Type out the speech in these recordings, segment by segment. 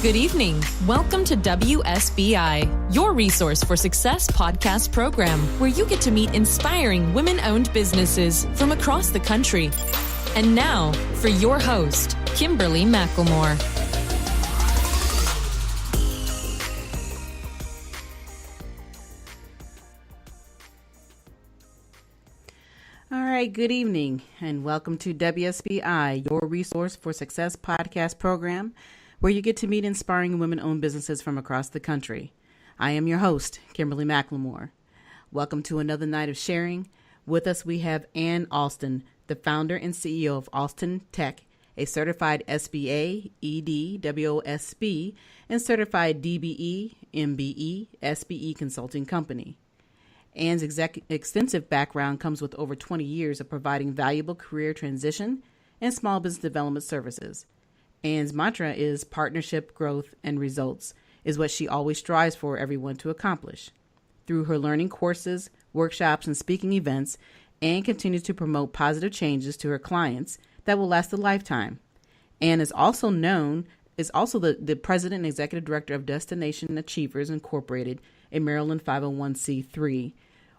Good evening. Welcome to WSBI, your resource for success podcast program, where you get to meet inspiring women-owned businesses from across the country. And now, for your host, Kimberly McLemore. All right, good evening, and welcome to WSBI, your resource for success podcast program, where you get to meet inspiring women-owned businesses from across the country. I am your host, Kimberly McLemore. Welcome to another night of sharing. With us, we have Ann Alston, the founder and CEO of ALSTNTEC, a certified SBA EDWOSB and certified DBE MBE SBE Consulting Company. Ann's extensive background comes with over 20 years of providing valuable career transition and small business development services. Ann's mantra is partnership, growth, and results is what she always strives for everyone to accomplish. Through her learning courses, workshops, and speaking events, Ann continues to promote positive changes to her clients that will last a lifetime. Ann is also the president and executive director of Destination Achievers Incorporated, a Maryland 501c3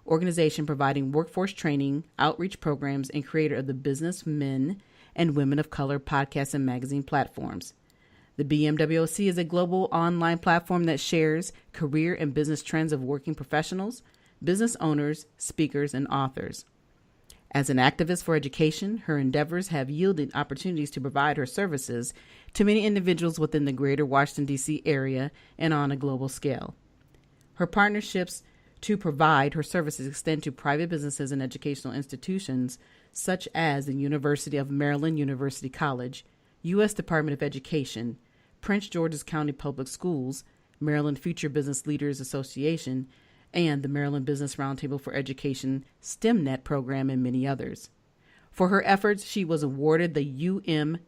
organization providing workforce training, outreach programs, and creator of the Business Men and Women of Color podcast and magazine platforms. The BMWOC is a global online platform that shares career and business trends of working professionals, business owners, speakers, and authors. As an activist for education, her endeavors have yielded opportunities to provide her services to many individuals within the greater Washington, D.C. area and on a global scale. Her partnerships to provide her services extend to private businesses and educational institutions such as the University of Maryland University College, U.S. Department of Education, Prince George's County Public Schools, Maryland Future Business Leaders Association, and the Maryland Business Roundtable for Education STEMnet program, and many others. For her efforts, she was awarded the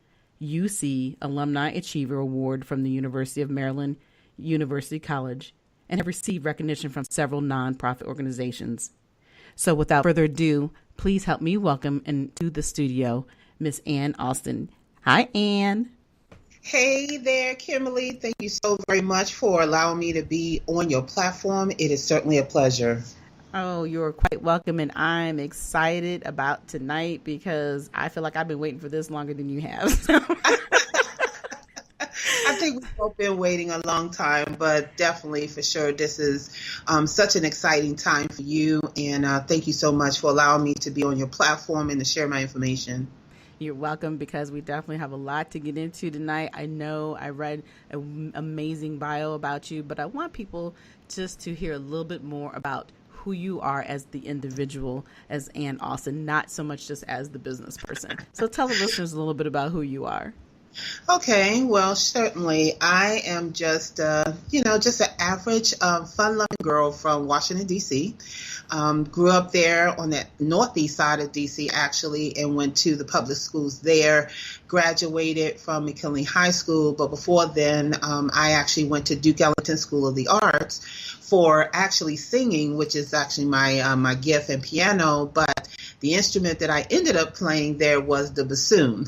UMUC Alumni Achiever Award from the University of Maryland University College and have received recognition from several nonprofit organizations. So without further ado, please help me welcome into the studio Miss Ann Alston. Hi, Ann. Hey there, Kimberly. Thank you so very much for allowing me to be on your platform. It is certainly a pleasure. Oh, you're quite welcome, and I'm excited about tonight because I feel like I've been waiting for this longer than you have. I think we've both been waiting a long time, but definitely for sure this is such an exciting time for you, and thank you so much for allowing me to be on your platform and to share my information. You're welcome, because we definitely have a lot to get into tonight. I know I read an amazing bio about you, but I want people just to hear a little bit more about who you are as the individual, as Ann Alston, not so much just as the business person. So tell the listeners a little bit about who you are. Okay, well, certainly. I am just an average fun-loving girl from Washington, D.C. Grew up there on the northeast side of D.C., actually, and went to the public schools there. Graduated from McKinley High School, but before then, I actually went to Duke Ellington School of the Arts for actually singing, which is actually my gift, and piano, but the instrument that I ended up playing there was the bassoon.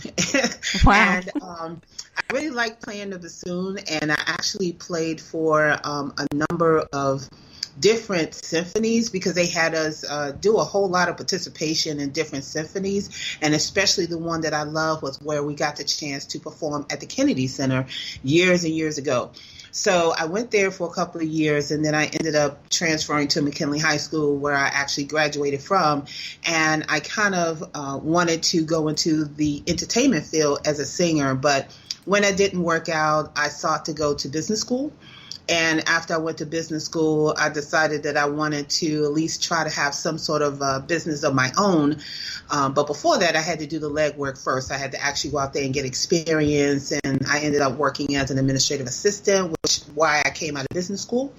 Wow. And I really liked playing the bassoon, and I actually played for a number of different symphonies because they had us do a whole lot of participation in different symphonies, and especially the one that I love was where we got the chance to perform at the Kennedy Center years and years ago. So I went there for a couple of years, and then I ended up transferring to McKinley High School, where I actually graduated from, and I kind of wanted to go into the entertainment field as a singer, but when it didn't work out, I sought to go to business school. And after I went to business school, I decided that I wanted to at least try to have some sort of business of my own. But before that, I had to do the legwork first. I had to actually go out there and get experience. And I ended up working as an administrative assistant, which is why I came out of business school.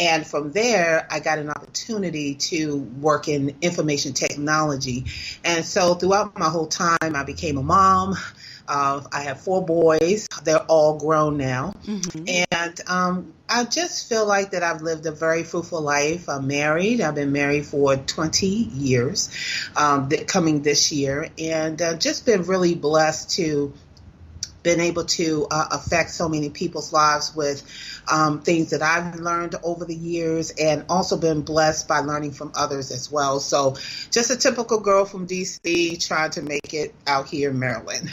And from there, I got an opportunity to work in information technology. And so throughout my whole time, I became a mom. I have 4 boys. They're all grown now. Mm-hmm. And I just feel like that I've lived a very fruitful life. I'm married. I've been married for 20 years, coming this year, and just been really blessed to been able to affect so many people's lives with things that I've learned over the years, and also been blessed by learning from others as well. So just a typical girl from DC trying to make it out here in Maryland.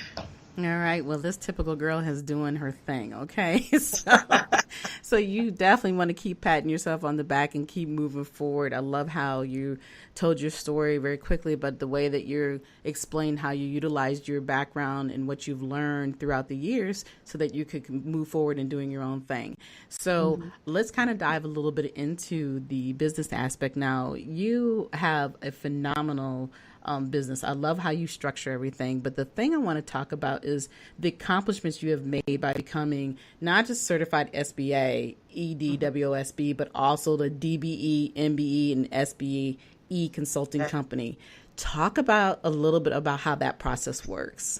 All right. Well, this typical girl is doing her thing. Okay. So you definitely want to keep patting yourself on the back and keep moving forward. I love how you told your story very quickly, but the way that you explained how you utilized your background and what you've learned throughout the years so that you could move forward in doing your own thing. So let's kind of dive a little bit into the business aspect now. You have a phenomenal business. I love how you structure everything. But the thing I want to talk about is the accomplishments you have made by becoming not just certified SBA EDWOSB, but also the DBE, MBE, and SBE Consulting Company. Talk about a little bit about how that process works.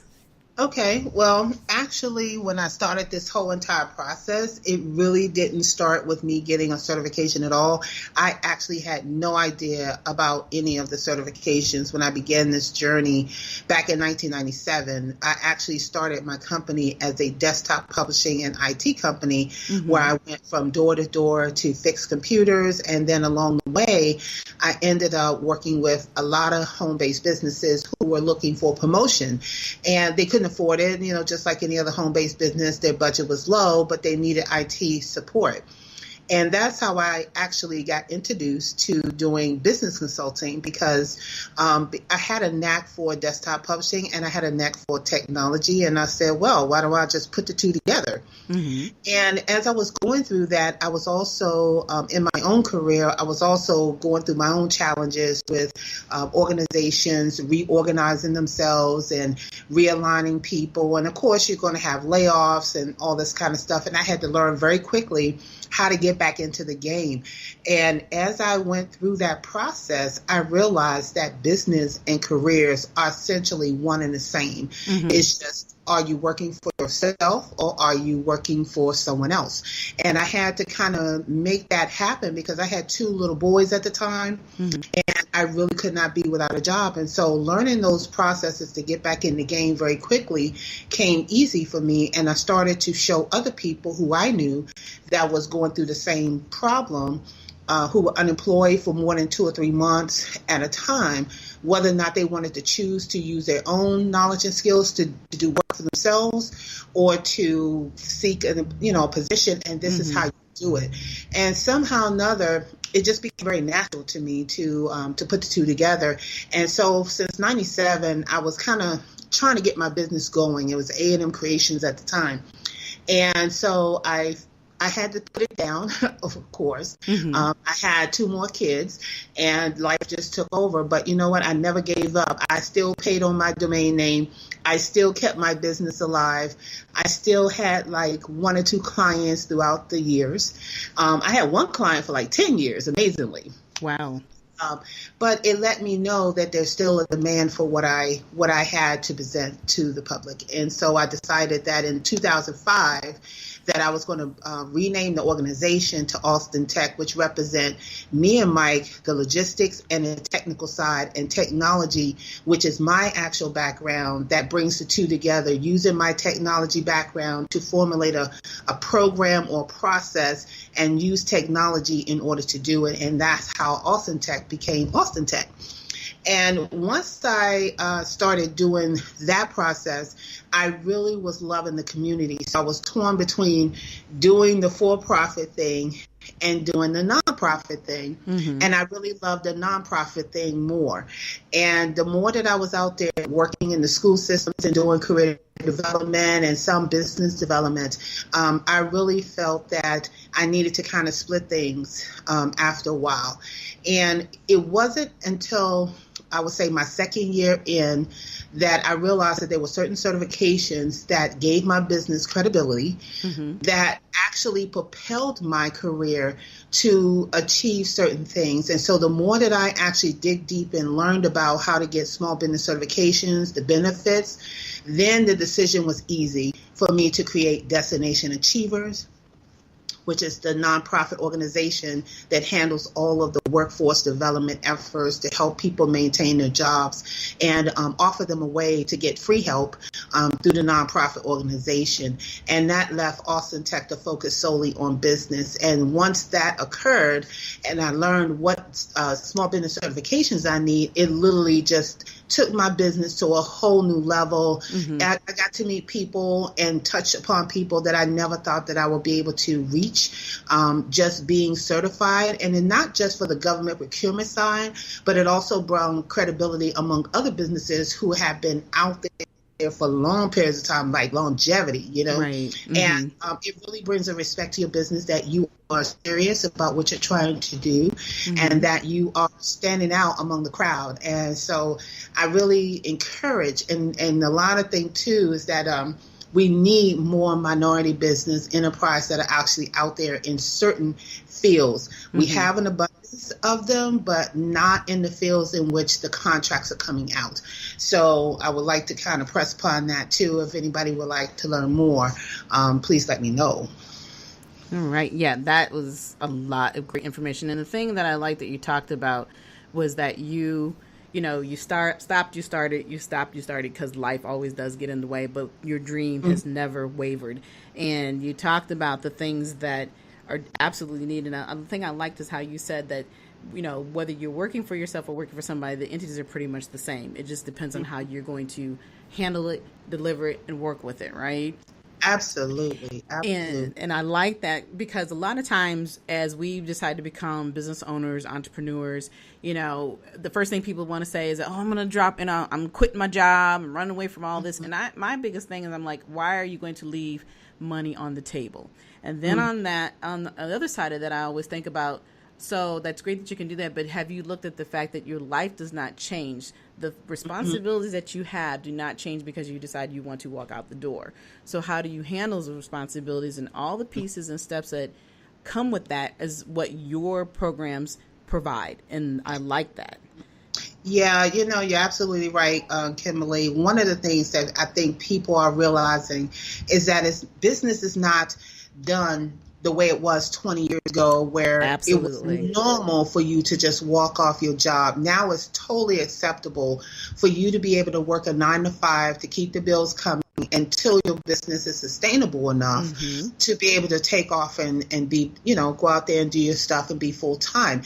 Okay, well, actually, when I started this whole entire process, it really didn't start with me getting a certification at all. I actually had no idea about any of the certifications when I began this journey back in 1997. I actually started my company as a desktop publishing and IT company, where I went from door to door to fix computers. And then along the way, I ended up working with a lot of home-based businesses who were looking for promotion, and they couldn't afford it. You know, just like any other home-based business, their budget was low, but they needed IT support. And that's how I actually got introduced to doing business consulting, because I had a knack for desktop publishing and I had a knack for technology. And I said, well, why don't I just put the two together? And as I was going through that, I was also in my own career, I was also going through my own challenges with organizations reorganizing themselves and realigning people. And of course, you're going to have layoffs and all this kind of stuff. And I had to learn very quickly how to get back into the game. And as I went through that process, I realized that business and careers are essentially one and the same. It's just, are you working for yourself or are you working for someone else? And I had to kind of make that happen because I had two little boys at the time, and I really could not be without a job. And so learning those processes to get back in the game very quickly came easy for me. And I started to show other people who I knew that was going through the same problem, who were unemployed for more than 2 or 3 months at a time, whether or not they wanted to choose to use their own knowledge and skills to do work for themselves or to seek a position. And this is how you do it. And somehow or another, it just became very natural to me to put the two together. And so since 97, I was kind of trying to get my business going. It was A&M Creations at the time. And so I had to put it down, of course. I had 2 more kids and life just took over. But you know what? I never gave up. I still paid on my domain name. I still kept my business alive. I still had like 1 or 2 clients throughout the years. I had one client for like 10 years, amazingly. Wow. But it let me know that there's still a demand for what I had to present to the public. And so I decided that in 2005 that I was going to rename the organization to ALSTNTEC, which represent me and Mike, the logistics and the technical side, and technology, which is my actual background, that brings the two together, using my technology background to formulate a program or process and use technology in order to do it. And that's how ALSTNTEC became ALSTNTEC. And once I started doing that process, I really was loving the community. So I was torn between doing the for-profit thing and doing the nonprofit thing. And I really loved the nonprofit thing more. And the more that I was out there working in the school systems and doing career development and some business development, I really felt that I needed to kind of split things after a while. And it wasn't until I would say my second year in that I realized that there were certain certifications that gave my business credibility that actually propelled my career to achieve certain things. And so the more that I actually dig deep and learned about how to get small business certifications, the benefits, then the decision was easy for me to create Destination Achievers, which is the nonprofit organization that handles all of the workforce development efforts to help people maintain their jobs and offer them a way to get free help through the nonprofit organization. And that left ALSTNTEC to focus solely on business. And once that occurred and I learned what small business certifications I need, it literally just took my business to a whole new level. I got to meet people and touch upon people that I never thought that I would be able to reach, just being certified. And then not just for the government procurement side, but it also brought credibility among other businesses who have been out there for long periods of time, like longevity, you know. Right. And it really brings a respect to your business that you are serious about what you're trying to do and that you are standing out among the crowd. And so I really encourage, and a lot of thing too is that we need more minority business enterprise that are actually out there in certain fields. We have an abundance of them, but not in the fields in which the contracts are coming out. So I would like to kind of press upon that too. If anybody would like to learn more, please let me know. All right. Yeah, that was a lot of great information. And the thing that I like that you talked about was that you stopped, you started, because life always does get in the way, but your dream has never wavered. And you talked about the things that are absolutely needed. And the thing I liked is how you said that, you know, whether you're working for yourself or working for somebody, the entities are pretty much the same. It just depends on how you're going to handle it, deliver it, and work with it, right? Absolutely. And I like that because a lot of times as we decide to become business owners, entrepreneurs, you know, the first thing people want to say is, oh, I'm going to drop in, I'm quitting my job, I'm running away from all this. And my biggest thing is I'm like, why are you going to leave money on the table? And then on the other side of that, I always think about, so that's great that you can do that, but have you looked at the fact that your life does not change? The responsibilities that you have do not change because you decide you want to walk out the door. So how do you handle the responsibilities and all the pieces and steps that come with that is what your programs provide. And I like that. Yeah, you know, you're absolutely right, Kimberly. One of the things that I think people are realizing is that business is not done the way it was 20 years ago, where it was normal for you to just walk off your job. Now it's totally acceptable for you to be able to work a 9-to-5 to keep the bills coming until your business is sustainable enough to be able to take off and be, you know, go out there and do your stuff and be full time.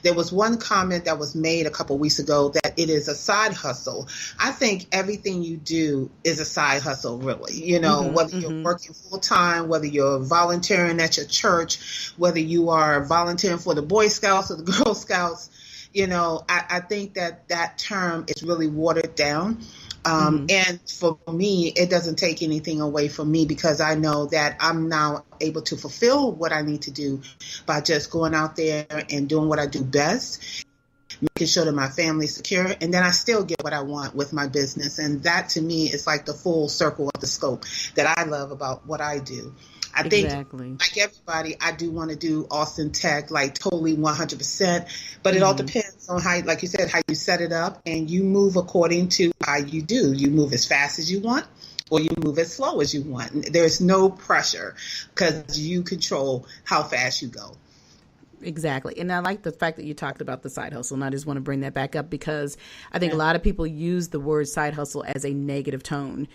There was one comment that was made a couple of weeks ago that it is a side hustle. I think everything you do is a side hustle, really. You know, whether you're working full time, whether you're volunteering at your church, whether you are volunteering for the Boy Scouts or the Girl Scouts, you know, I think that term is really watered down. And for me, it doesn't take anything away from me because I know that I'm now able to fulfill what I need to do by just going out there and doing what I do best, making sure that my family's secure, and then I still get what I want with my business. And that to me is like the full circle of the scope that I love about what I do. I think, like everybody, I do want to do ALSTNTEC like totally 100%, but it all depends on how, like you said, how you set it up, and you move according to how you do. You move as fast as you want, or you move as slow as you want. There's no pressure because you control how fast you go. Exactly. And I like the fact that you talked about the side hustle. And I just want to bring that back up because I think a lot of people use the word side hustle as a negative tone,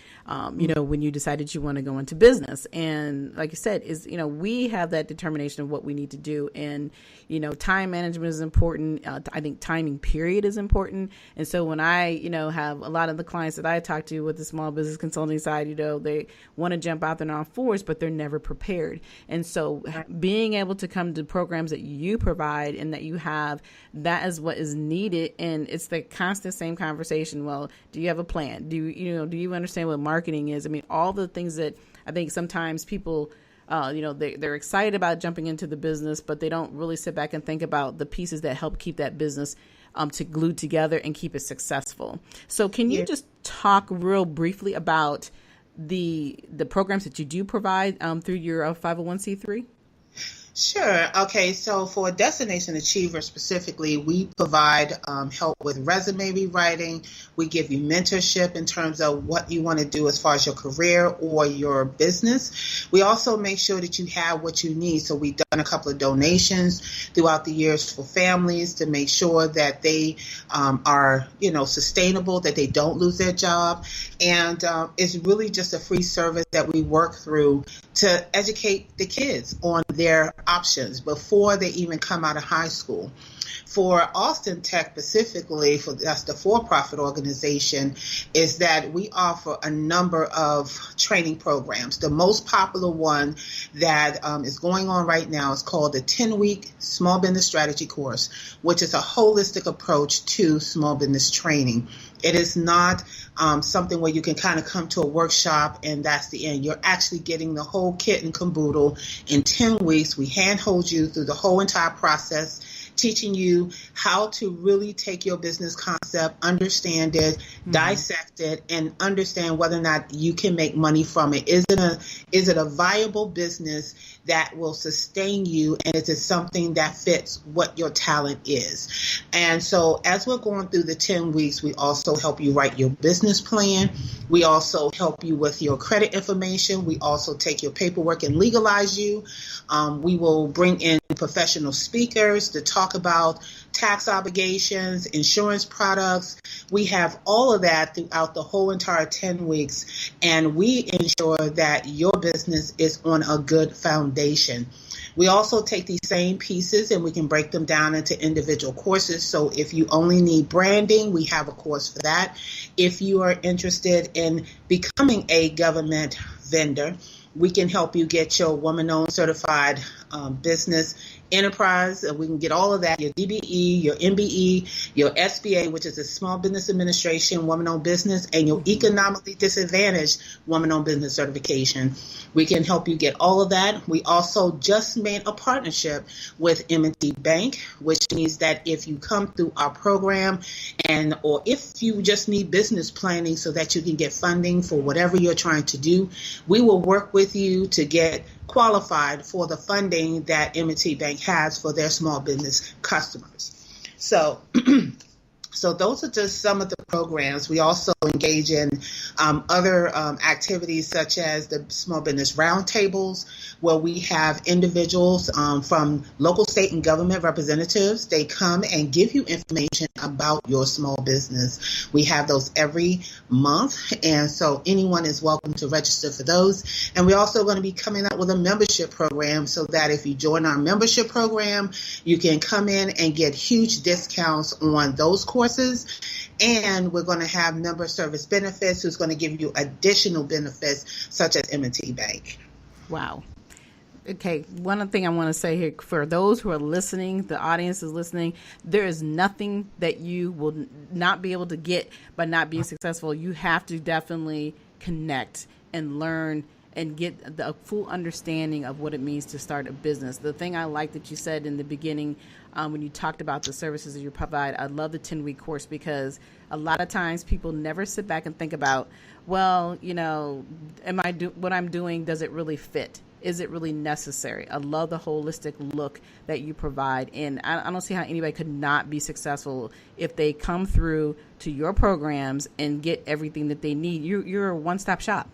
you know, when you decided you want to go into business. And like you said, is, you know, we have that determination of what we need to do. And, you know, time management is important. I think timing period is important. And so when I, you know, have a lot of the clients that I talk to with the small business consulting side, you know, they want to jump out there on fours, but they're never prepared. And so being able to come to programs that you provide and that you have, that is what is needed. And it's the constant same conversation. Well, do you have a plan? Do you understand what marketing is? I mean, all the things that I think sometimes people, you know, they're excited about jumping into the business, but they don't really sit back and think about the pieces that help keep that business to glue together and keep it successful. So can you just talk real briefly about the programs that you do provide through your 501c3? Sure. Okay. So for Destination Achiever specifically, we provide help with resume rewriting. We give you mentorship in terms of what you want to do as far as your career or your business. We also make sure that you have what you need. So we've done a couple of donations throughout the years for families to make sure that they are, sustainable, that they don't lose their job. And it's really just a free service that we work through to educate the kids on their options before they even come out of high school. For ALSTNTEC specifically, that's the for-profit organization, is that we offer a number of training programs. The most popular one that is going on right now is called the 10-week Small Business Strategy course, which is a holistic approach to small business training. It is not something where you can kind of come to a workshop and that's the end. You're actually getting the whole kit and caboodle. In 10 weeks, we handhold you through the whole entire process, teaching you how to really take your business concept, understand it, dissect it, and understand whether or not you can make money from it. Is it a viable business that will sustain you, and is it something that fits what your talent is? And so as we're going through the 10 weeks, we also help you write your business plan. We also help you with your credit information. We also take your paperwork and legalize you. We will bring in professional speakers to talk about tax obligations, insurance products. We have all of that throughout the whole entire 10 weeks, and we ensure that your business is on a good foundation. We also take these same pieces and we can break them down into individual courses. So if you only need branding, we have a course for that. If you are interested in becoming a government vendor, we can help you get your woman-owned certified business enterprise. We can get all of that, your DBE, your MBE, your SBA, which is a Small Business Administration woman-owned business, and your economically disadvantaged woman-owned business certification. We can help you get all of that. We also just made a partnership with M&T Bank, which means that if you come through our program or if you just need business planning so that you can get funding for whatever you're trying to do, we will work with you to get qualified for the funding that M&T Bank has for their small business customers. So those are just some of the programs. We also engage in other activities such as the small business roundtables, where we have individuals from local, state, and government representatives. They come and give you information about your small business. We have those every month, and so anyone is welcome to register for those. And we're also going to be coming up with a membership program so that if you join our membership program, you can come in and get huge discounts on those courses. And we're going to have member service benefits, who's going to give you additional benefits such as M&T Bank. Wow. Okay, one thing I want to say here, for those who are listening, the audience is listening, there is nothing that you will not be able to get by not being successful. You have to definitely connect and learn and get the full understanding of what it means to start a business. The thing I like that you said in the beginning, when you talked about the services that you provide, I love the 10-week course, because a lot of times people never sit back and think about, well, what I'm doing, does it really fit? Is it really necessary? I love the holistic look that you provide. And I don't see how anybody could not be successful if they come through to your programs and get everything that they need. You're a one-stop shop.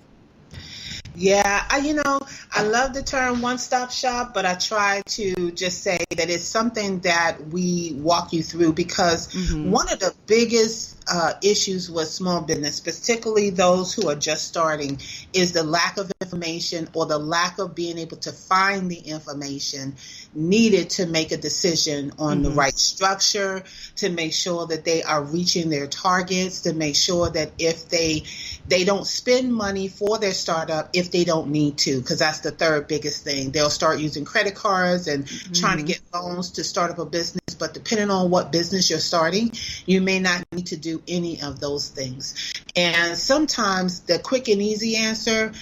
Yeah, I love the term one-stop shop, but I try to just say that it's something that we walk you through, because one of the biggest issues with small business, particularly those who are just starting, is the lack of information or the lack of being able to find the information needed to make a decision on the right structure, to make sure that they are reaching their targets, to make sure that if they don't spend money for their startup if they don't need to, because that's the third biggest thing. They'll start using credit cards and trying to get loans to start up a business, but depending on what business you're starting, you may not need to do any of those things. And sometimes the quick and easy answer,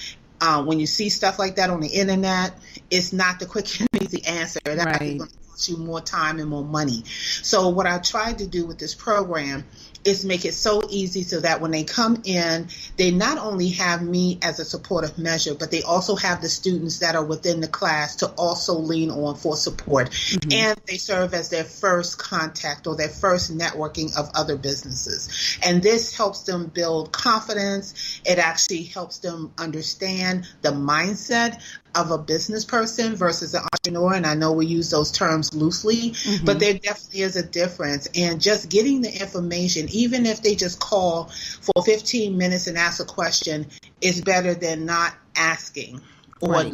when you see stuff like that on the internet, it's not the quick and easy answer. That's going to cost you more time and more money. So what I tried to do with this program is make it so easy so that when they come in, they not only have me as a supportive measure, but they also have the students that are within the class to also lean on for support. Mm-hmm. And they serve as their first contact or their first networking of other businesses. And this helps them build confidence. It actually helps them understand the mindset of a business person versus an entrepreneur. And I know we use those terms loosely, mm-hmm. but there definitely is a difference. And just getting the information, even if they just call for 15 minutes and ask a question, is better than not asking or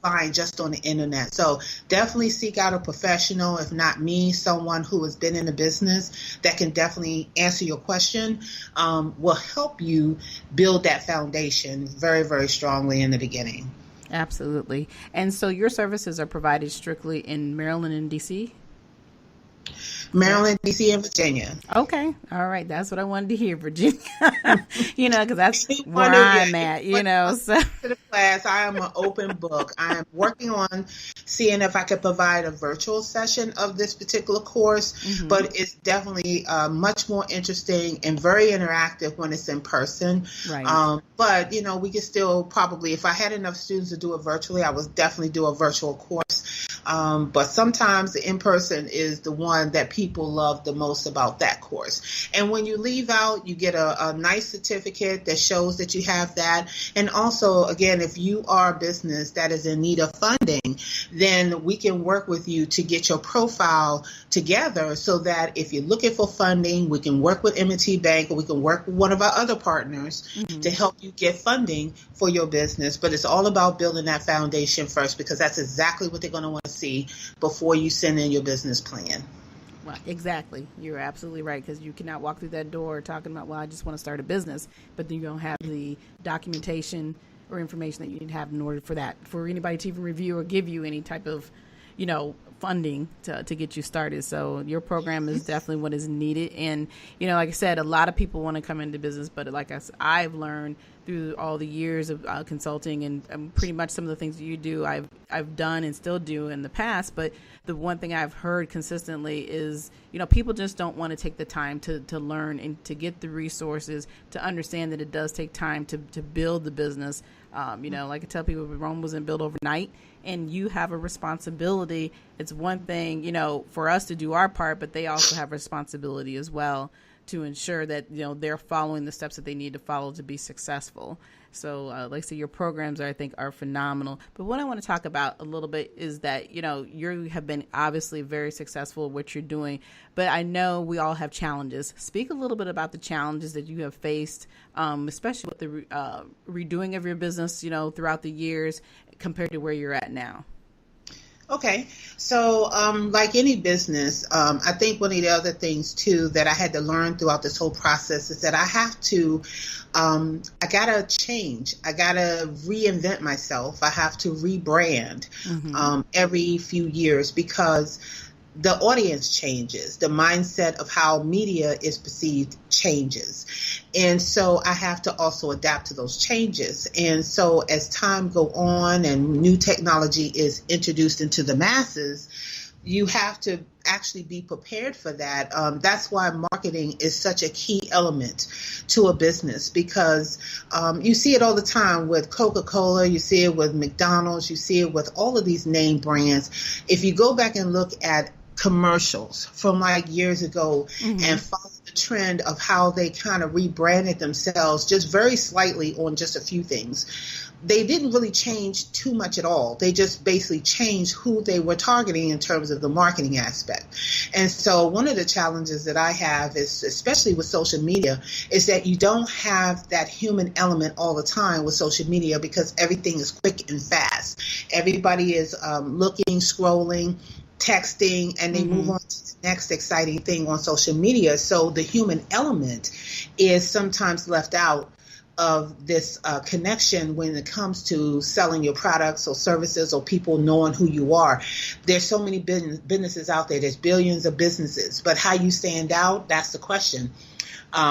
relying just on the internet. So definitely seek out a professional, if not me, someone who has been in the business that can definitely answer your question, will help you build that foundation very, very strongly in the beginning. Absolutely. And so your services are provided strictly in Maryland and DC? Maryland, D.C., and Virginia. Okay. All right. That's what I wanted to hear, Virginia. Because that's where I'm at, So. To the class, I am an open book. I am working on seeing if I could provide a virtual session of this particular course, mm-hmm. but it's definitely much more interesting and very interactive when it's in person. Right. But, we could still probably, if I had enough students to do it virtually, I would definitely do a virtual course. But sometimes the in-person is the one that people love the most about that course. And when you leave out, you get a nice certificate that shows that you have that. And also, again, if you are a business that is in need of funding, then we can work with you to get your profile together so that if you're looking for funding, we can work with M&T Bank or we can work with one of our other partners mm-hmm. to help you get funding for your business. But it's all about building that foundation first, because that's exactly what they're going to want to see before you send in your business plan. Well, exactly. You're absolutely right, because you cannot walk through that door talking about, I just want to start a business, but then you don't have the documentation or information that you need to have in order for anybody to even review or give you any type of, funding to get you started. So your program is definitely what is needed. And, like I said, a lot of people want to come into business, but like I've learned through all the years of consulting and pretty much some of the things that you do, I've done and still do in the past. But the one thing I've heard consistently is, people just don't want to take the time to learn and to get the resources to understand that it does take time to build the business. Like I tell people, Rome wasn't built overnight, and you have a responsibility. It's one thing, for us to do our part, but they also have responsibility as well to ensure that, they're following the steps that they need to follow to be successful. So like I say, your programs I think are phenomenal. But what I want to talk about a little bit is that, you have been obviously very successful at what you're doing, but I know we all have challenges. Speak a little bit about the challenges that you have faced, especially with the redoing of your business, throughout the years compared to where you're at now. Okay. So like any business, I think one of the other things, too, that I had to learn throughout this whole process is that I have to I got to change. I got to reinvent myself. I have to rebrand mm-hmm. Every few years because the audience changes. The mindset of how media is perceived changes. And so I have to also adapt to those changes. And so as time go on and new technology is introduced into the masses, you have to actually be prepared for that. That's why marketing is such a key element to a business, because you see it all the time with Coca-Cola, you see it with McDonald's, you see it with all of these name brands. If you go back and look at commercials from like years ago mm-hmm. and follow the trend of how they kind of rebranded themselves just very slightly on just a few things, they didn't really change too much at all. They just basically changed who they were targeting in terms of the marketing aspect. And so one of the challenges that I have is, especially with social media, is that you don't have that human element all the time with social media because everything is quick and fast. Everybody is looking, scrolling, texting, and they mm-hmm. move on to the next exciting thing on social media. So the human element is sometimes left out of this connection when it comes to selling your products or services or people knowing who you are. There's so many businesses out there. There's billions of businesses. But how you stand out, that's the question.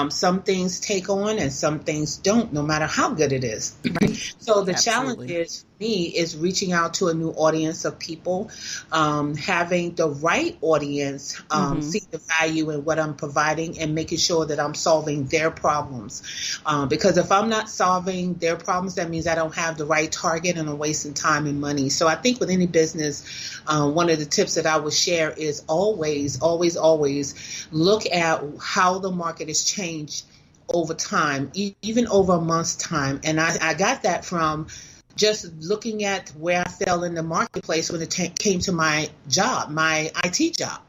Some things take on and some things don't, no matter how good it is. Right. So the Absolutely. challenge is for me is reaching out to a new audience of people, having the right audience see the value in what I'm providing and making sure that I'm solving their problems. Because if I'm not solving their problems, that means I don't have the right target and I'm wasting time and money. So I think with any business, one of the tips that I would share is always look at how the market has changed over time, even over a month's time. And I got that from just looking at where I fell in the marketplace when it came to my job, my IT job.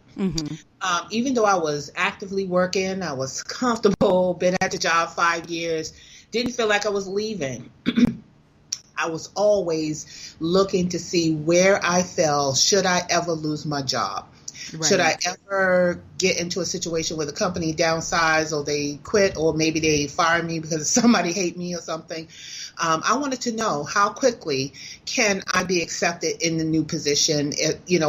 Even though I was actively working, I was comfortable, been at the job 5 years, didn't feel like I was leaving. I was always looking to see where I fell. Should I ever lose my job? Right. Should I ever get into a situation where the company downsize or they quit or maybe they fire me because somebody hate me or something? I wanted to know how quickly can I be accepted in the new position?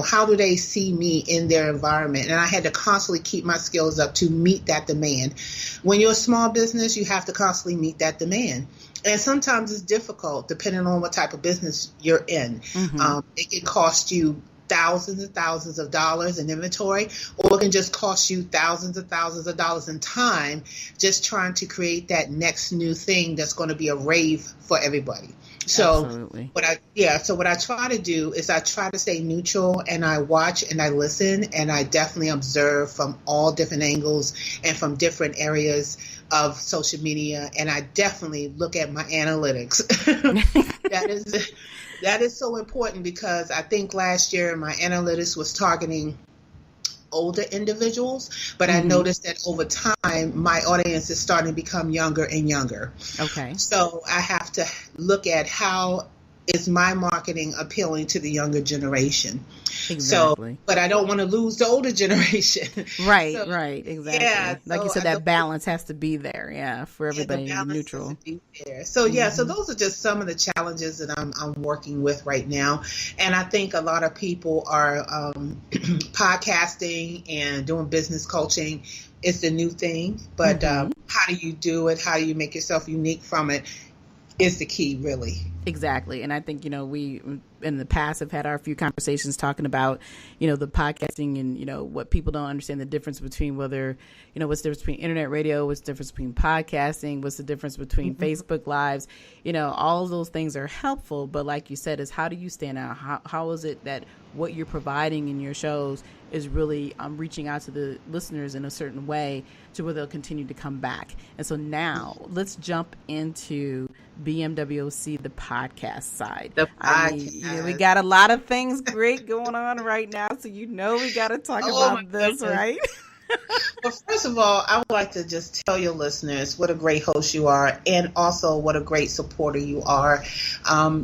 How do they see me in their environment? And I had to constantly keep my skills up to meet that demand. When you're a small business, you have to constantly meet that demand. And sometimes it's difficult depending on what type of business you're in. It can cost you thousands and thousands of dollars in inventory, or it can just cost you thousands and thousands of dollars in time just trying to create that next new thing that's going to be a rave for everybody. So Absolutely. what I try to do is I try to stay neutral, and I watch and I listen, and I definitely observe from all different angles and from different areas of social media, and I definitely look at my analytics. That is so important, because I think last year my analytics was targeting older individuals, but I noticed that over time my audience is starting to become younger and younger. Okay. So I have to look at how is my marketing appealing to the younger generation. Exactly. So, but I don't want to lose the older generation. Right, exactly. Yeah, like you said, that balance has to be there, for everybody to be neutral. So so those are just some of the challenges that I'm working with right now. And I think a lot of people are podcasting and doing business coaching. It's the new thing, but how do you do it? How do you make yourself unique from it? Is the key, really. Exactly. And I think, we in the past have had our few conversations talking about, the podcasting and, what people don't understand, the difference between whether, what's the difference between internet radio, what's the difference between podcasting, what's the difference between Facebook Lives, all of those things are helpful. But like you said, is how do you stand out? How is it that what you're providing in your shows is really reaching out to the listeners in a certain way to where they'll continue to come back? And so now let's jump into BMWOC, the podcast side. We got a lot of things great going on right now, so we got to talk about this, right? Well, first of all, I would like to just tell your listeners what a great host you are, and also what a great supporter you are.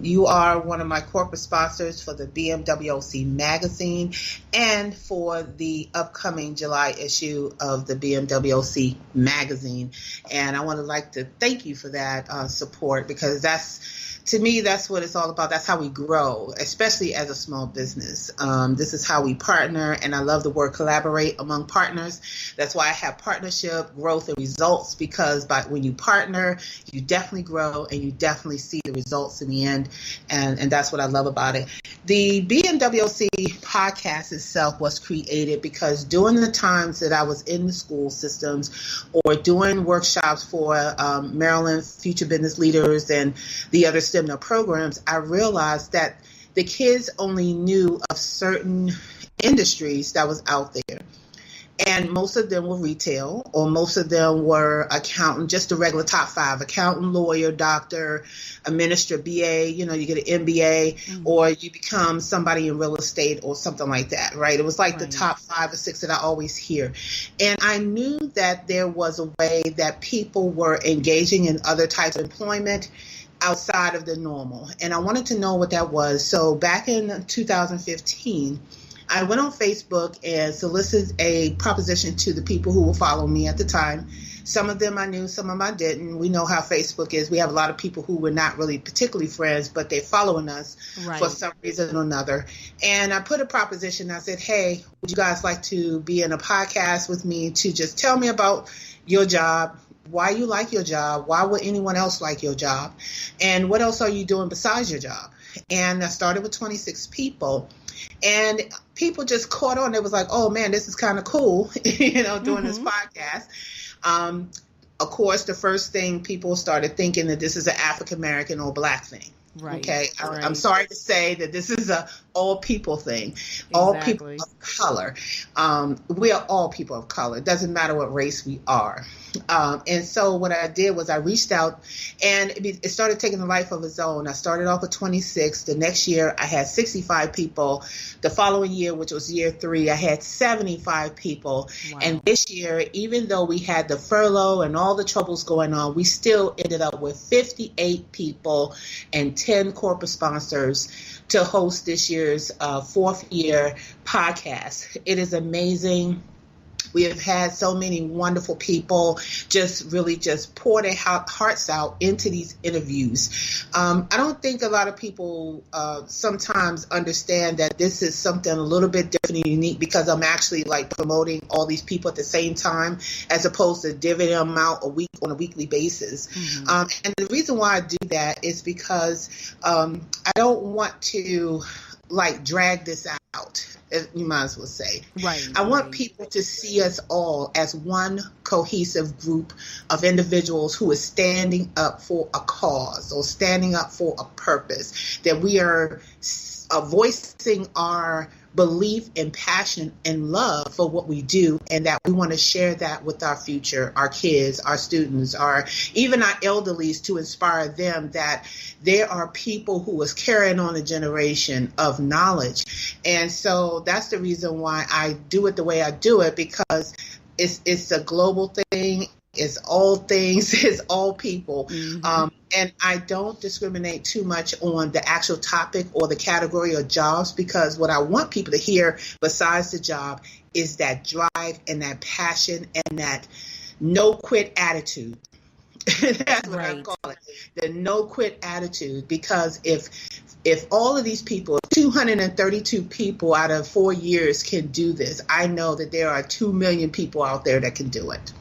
You are one of my corporate sponsors for the BMWOC magazine and for the upcoming July issue of the BMWOC magazine. And I want to thank you for that support, because to me, that's what it's all about. That's how we grow, especially as a small business. This is how we partner, and I love the word collaborate among partners. That's why I have partnership, growth, and results, because when you partner, you definitely grow and you definitely see the results in the end, and that's what I love about it. The BMWOC podcast itself was created because during the times that I was in the school systems or doing workshops for Maryland Future Business Leaders and the other seminar programs, I realized that the kids only knew of certain industries that was out there. And most of them were retail, or most of them were accountant, just the regular top 5, accountant, lawyer, doctor, administrator, BA, you get an MBA, or you become somebody in real estate or something like that, right? It was like the top 5 or 6 that I always hear. And I knew that there was a way that people were engaging in other types of employment outside of the normal. And I wanted to know what that was. So back in 2015, I went on Facebook and solicited a proposition to the people who were following me at the time. Some of them I knew, some of them I didn't. We know how Facebook is. We have a lot of people who were not really particularly friends, but they're following us for some reason or another. And I put a proposition. I said, hey, would you guys like to be in a podcast with me to just tell me about your job, why you like your job, why would anyone else like your job, and what else are you doing besides your job? And I started with 26 people. And people just caught on. It was like, oh, man, this is kind of cool, doing this podcast. Of course, the first thing people started thinking that this is an African-American or Black thing. Right. Okay. Right. I'm sorry to say that this is a all people thing. Exactly. All people of color. We are all people of color. It doesn't matter what race we are. And so what I did was I reached out, and it started taking a life of its own. I started off with 26. The next year I had 65 people. The following year, which was year 3, I had 75 people. Wow. And this year, even though we had the furlough and all the troubles going on, we still ended up with 58 people and 10 corporate sponsors to host this year's 4th year podcast. It is amazing. We have had so many wonderful people just pour their hearts out into these interviews. I don't think a lot of people sometimes understand that this is something a little bit different and unique, because I'm actually like promoting all these people at the same time, as opposed to divvying them out on a weekly basis. Mm-hmm. And the reason why I do that is because I don't want to drag this out. You might as well say. Right. I want people to see us all as one cohesive group of individuals who is standing up for a cause or standing up for a purpose, that we are voicing our belief and passion and love for what we do, and that we want to share that with our future, our kids, our students, even our elderlies, to inspire them that there are people who is carrying on a generation of knowledge. And so that's the reason why I do it the way I do it, because it's a global thing. It's all things, it's all people. Mm-hmm. And I don't discriminate too much on the actual topic or the category of jobs, because what I want people to hear besides the job is that drive and that passion and that no quit attitude. That's what I call it, the no quit attitude. Because if all of these people, 232 people out of 4 years can do this, I know that there are 2 million people out there that can do it.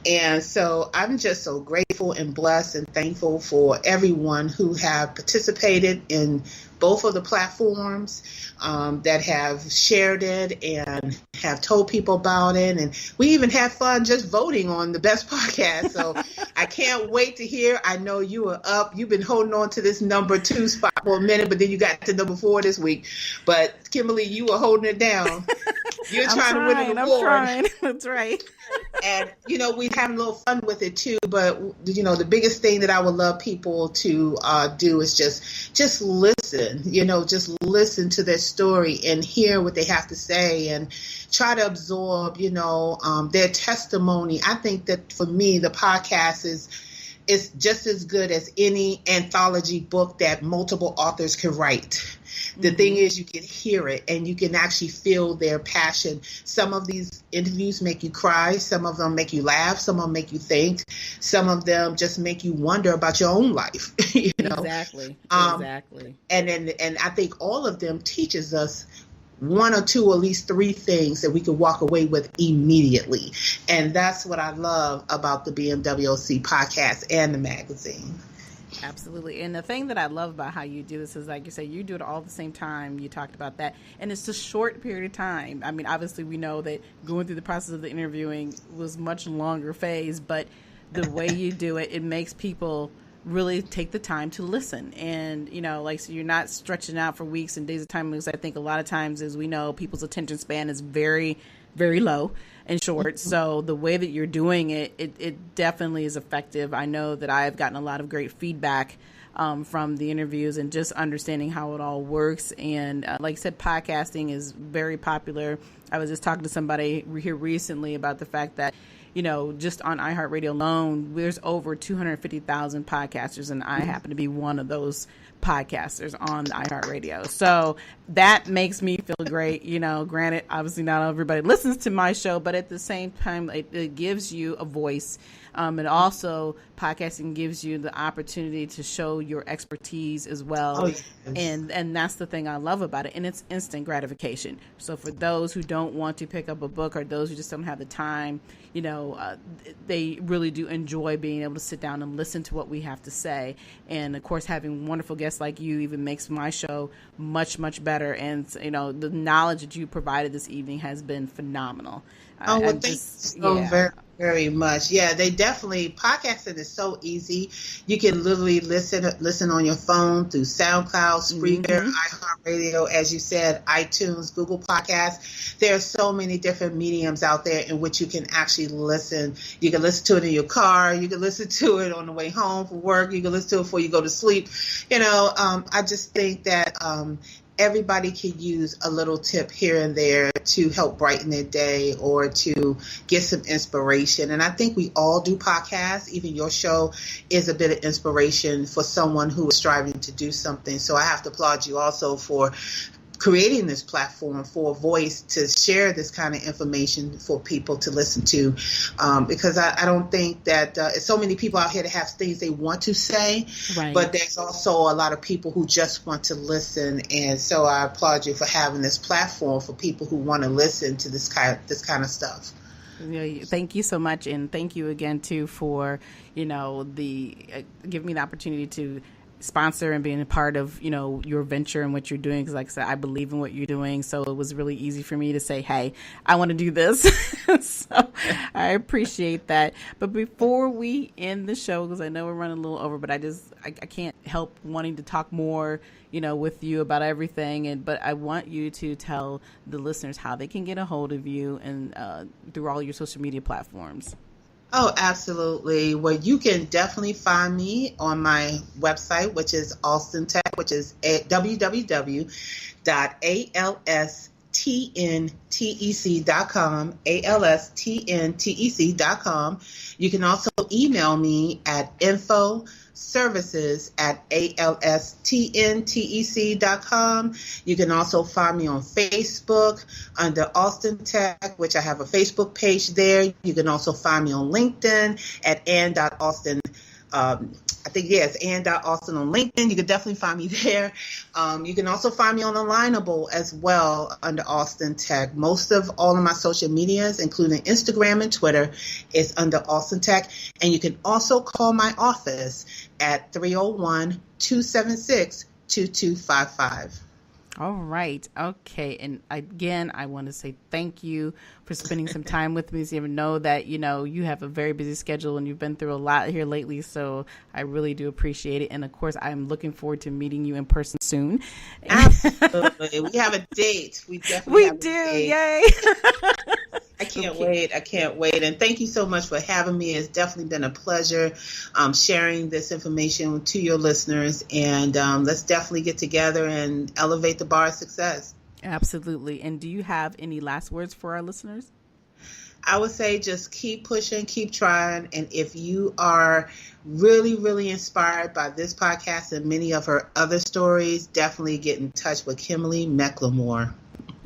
And so I'm just so grateful and blessed and thankful for everyone who have participated in both of the platforms, that have shared it and have told people about it. And we even had fun just voting on the best podcast. So I can't wait to hear. I know you are up. You've been holding on to this number 2 spot for a minute, but then you got to number 4 this week. But Kimberly, you were holding it down. You're trying to win an award. I'm trying. That's right. And, we have a little fun with it too. But, the biggest thing that I would love people to do is just listen, just listen to their story and hear what they have to say and try to absorb, their testimony. I think that for me, the podcast is just as good as any anthology book that multiple authors can write. The thing is, you can hear it and you can actually feel their passion. Some of these interviews make you cry. Some of them make you laugh. Some of them make you think. Some of them just make you wonder about your own life. Exactly. Exactly. And I think all of them teaches us 1 or 2 or at least 3 things that we can walk away with immediately. And that's what I love about the BMWOC podcast and the magazine. Absolutely. And the thing that I love about how you do this is, like you say, you do it all at the same time. You talked about that. And it's a short period of time. I mean, obviously, we know that going through the process of the interviewing was much longer phase, but the way you do it, it makes people really take the time to listen. And, so you're not stretching out for weeks and days of time. Because I think a lot of times, as we know, people's attention span is very, very low and short. So the way that you're doing it, it definitely is effective. I know that I've gotten a lot of great feedback from the interviews and just understanding how it all works. And like I said, podcasting is very popular. I was just talking to somebody here recently about the fact that, just on iHeartRadio alone, there's over 250,000 podcasters, and I happen to be one of those podcasters on iHeartRadio. So that makes me feel great. Granted, obviously not everybody listens to my show, but at the same time, it gives you a voice. And also podcasting gives you the opportunity to show your expertise as well. Oh, yes. And that's the thing I love about it. And it's instant gratification. So for those who don't want to pick up a book, or those who just don't have the time, they really do enjoy being able to sit down and listen to what we have to say. And of course, having wonderful guests like you even makes my show much, much better. And, the knowledge that you provided this evening has been phenomenal. Oh, well, thank you so very, very much. Yeah, they definitely, podcasting is so easy. You can literally listen on your phone through SoundCloud, Spreaker, iHeartRadio, as you said, iTunes, Google Podcasts. There are so many different mediums out there in which you can actually listen. You can listen to it in your car. You can listen to it on the way home from work. You can listen to it before you go to sleep. I just think that everybody could use a little tip here and there to help brighten their day or to get some inspiration. And I think we all do podcasts. Even your show is a bit of inspiration for someone who is striving to do something. So I have to applaud you also for creating this platform for a voice to share this kind of information for people to listen to, because I don't think that so many people out here that have things they want to say, right. But there's also a lot of people who just want to listen, and so I applaud you for having this platform for people who want to listen to this kind of stuff. Yeah, thank you so much, and thank you again too for giving me the opportunity to sponsor and being a part of your venture and what you're doing, because like I said, I believe in what you're doing, so it was really easy for me to say, hey, I want to do this. So I appreciate that. But before we end the show, because I know we're running a little over, but I can't help wanting to talk more with you about everything, but I want you to tell the listeners how they can get a hold of you and through all your social media platforms. Oh, absolutely. Well, you can definitely find me on my website, which is ALSTNTEC, which is at www.ALSTNTEC.com, ALSTNTEC.com. You can also email me at info.services@ALSTNTEC.com. You can also find me on Facebook under ALSTNTEC, which I have a Facebook page there. You can also find me on LinkedIn at Ann.Alston. It's Ann.Alston on LinkedIn. You can definitely find me there. You can also find me on Alignable as well under ALSTNTEC. Most of all of my social medias, including Instagram and Twitter, is under ALSTNTEC. And you can also call my office at 301-276-2255. All right. Okay. And again, I want to say thank you for spending some time with me. So you know that, you have a very busy schedule and you've been through a lot here lately. So I really do appreciate it. And of course, I'm looking forward to meeting you in person soon. Absolutely. We have a date. We definitely have a date. Yay. I can't wait. And thank you so much for having me. It's definitely been a pleasure sharing this information to your listeners. And let's definitely get together and elevate the bar of success. Absolutely. And do you have any last words for our listeners? I would say just keep pushing, keep trying. And if you are really, really inspired by this podcast and many of her other stories, definitely get in touch with Kimberly McLemore.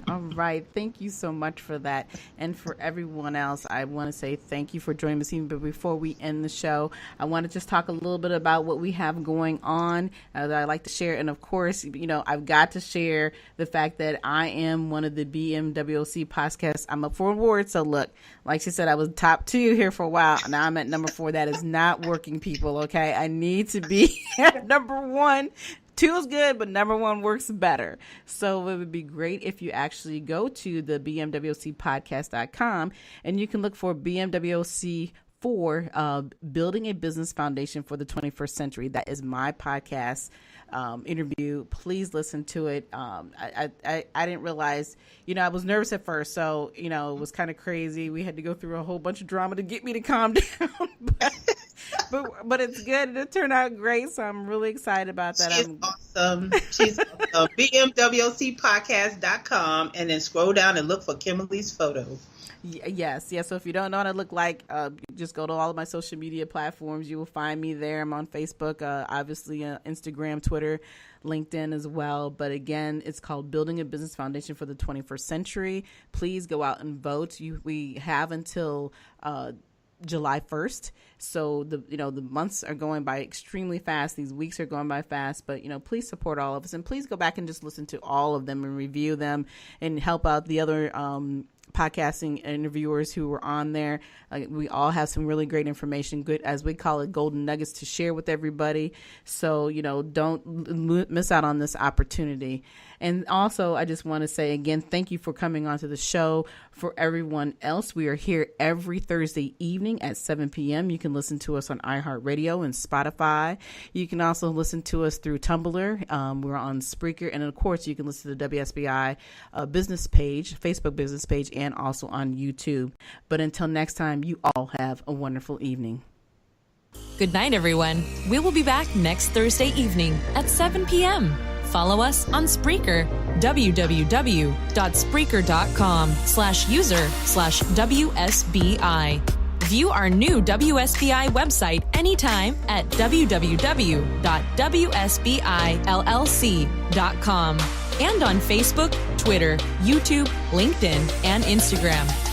All right. Thank you so much for that. And for everyone else, I want to say thank you for joining us. But before we end the show, I want to just talk a little bit about what we have going on that I like to share. And of course, I've got to share the fact that I am one of the BMWOC podcasts. I'm up for an award. So look, like she said, I was top 2 here for a while. Now I'm at number 4. That is not working, people. Okay. I need to be at number 1. 2 is good, but number 1 works better. So it would be great if you actually go to the BMWOCpodcast.com and you can look for BMWOC for Building a Business Foundation for the 21st Century. That is my podcast interview. Please listen to it. I didn't realize, I was nervous at first. So, it was kind of crazy. We had to go through a whole bunch of drama to get me to calm down. But it's good and it turned out great. So I'm really excited about that. She's awesome. She's awesome. BMWOCpodcast.com and then scroll down and look for Kimberly's photo. Yes. So if you don't know what I look like, just go to all of my social media platforms. You will find me there. I'm on Facebook, obviously Instagram, Twitter, LinkedIn as well. But again, it's called Building a Business Foundation for the 21st Century. Please go out and vote. We have until July 1st. So the months are going by extremely fast. These weeks are going by fast, but please support all of us and please go back and just listen to all of them and review them and help out the other podcasting interviewers who were on there. We all have some really great information, good, as we call it, golden nuggets to share with everybody. So, don't miss out on this opportunity. And also, I just want to say again, thank you for coming on to the show. For everyone else, we are here every Thursday evening at 7 p.m. You can listen to us on iHeartRadio and Spotify. You can also listen to us through Tumblr. We're on Spreaker. And of course, you can listen to the WSBI business page, Facebook business page, and also on YouTube. But until next time, you all have a wonderful evening. Good night, everyone. We will be back next Thursday evening at 7 p.m. Follow us on Spreaker, www.spreaker.com/user/WSBI. View our new WSBI website anytime at www.wsbillc.com and on Facebook, Twitter, YouTube, LinkedIn, and Instagram.